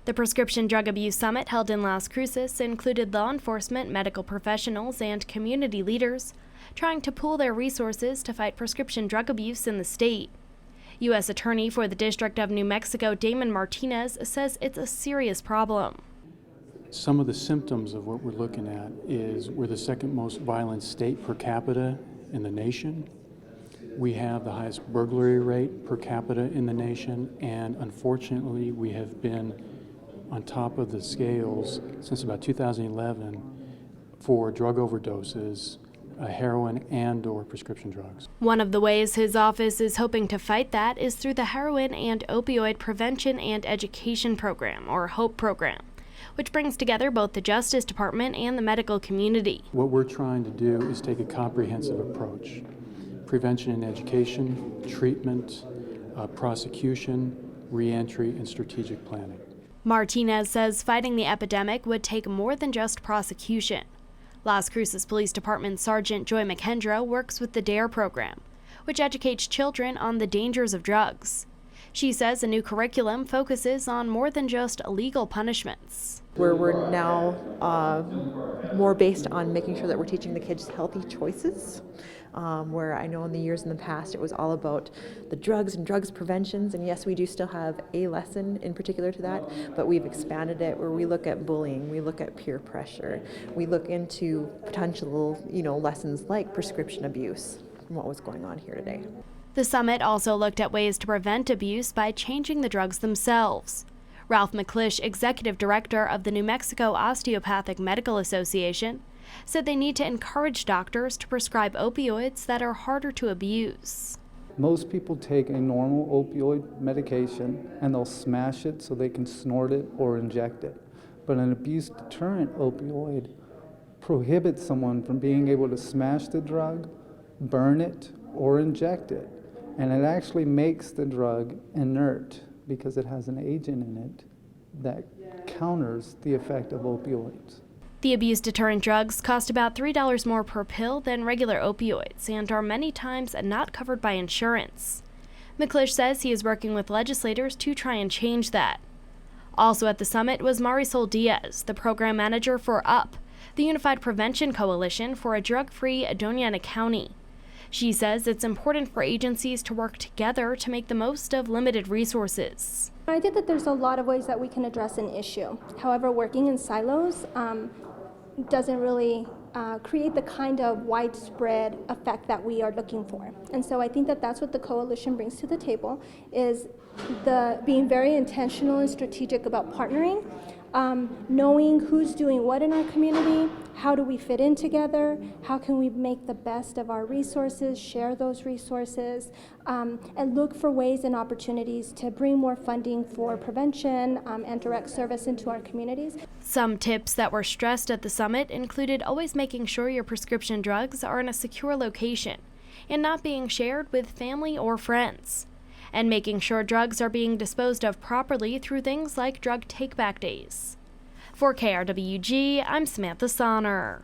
The Prescription Drug Abuse Summit held in Las Cruces included law enforcement, medical professionals, and community leaders trying to pool their resources to fight prescription drug abuse in the state. U.S. Attorney for the District of New Mexico, Damon Martinez, says it's a serious problem. Some of the symptoms of what we're looking at is we're the second most violent state per capita in the nation. We have the highest burglary rate per capita in the nation, and unfortunately we have been on top of the scales since about 2011 for drug overdoses, heroin and/or prescription drugs. One of the ways his office is hoping to fight that is through the Heroin and Opioid Prevention and Education Program, or HOPE program, which brings together both the Justice Department and the medical community. What we're trying to do is take a comprehensive approach. Prevention and education, treatment, prosecution, reentry, and strategic planning. Martinez says fighting the epidemic would take more than just prosecution. Las Cruces Police Department Sergeant Joy McKendrow works with the DARE program, which educates children on the dangers of drugs. She says a new curriculum focuses on more than just legal punishments. Where we're now more based on making sure that we're teaching the kids healthy choices, where I know in the years in the past it was all about the drugs and drugs preventions, and yes, we do still have a lesson in particular to that, but we've expanded it where we look at bullying, we look at peer pressure, we look into potential, lessons like prescription abuse from what was going on here today. The summit also looked at ways to prevent abuse by changing the drugs themselves. Ralph McClish, executive director of the New Mexico Osteopathic Medical Association, said they need to encourage doctors to prescribe opioids that are harder to abuse. Most people take a normal opioid medication and they'll smash it so they can snort it or inject it. But an abuse deterrent opioid prohibits someone from being able to smash the drug, burn it, or inject it. And it actually makes the drug inert because it has an agent in it that counters the effect of opioids. The abuse deterrent drugs cost about $3 more per pill than regular opioids and are many times not covered by insurance. McClish says he is working with legislators to try and change that. Also at the summit was Marisol Diaz, the program manager for UP, the Unified Prevention Coalition for a drug-free Doña County. She says it's important for agencies to work together to make the most of limited resources. I think that there's a lot of ways that we can address an issue. However, working in silos doesn't really create the kind of widespread effect that we are looking for. And so I think that that's what the coalition brings to the table, is being very intentional and strategic about partnering, knowing who's doing what in our community, how do we fit in together, how can we make the best of our resources, share those resources, and look for ways and opportunities to bring more funding for prevention and direct service into our communities. Some tips that were stressed at the summit included always making sure your prescription drugs are in a secure location and not being shared with family or friends, and making sure drugs are being disposed of properly through things like drug take-back days. For KRWG, I'm Samantha Sonner.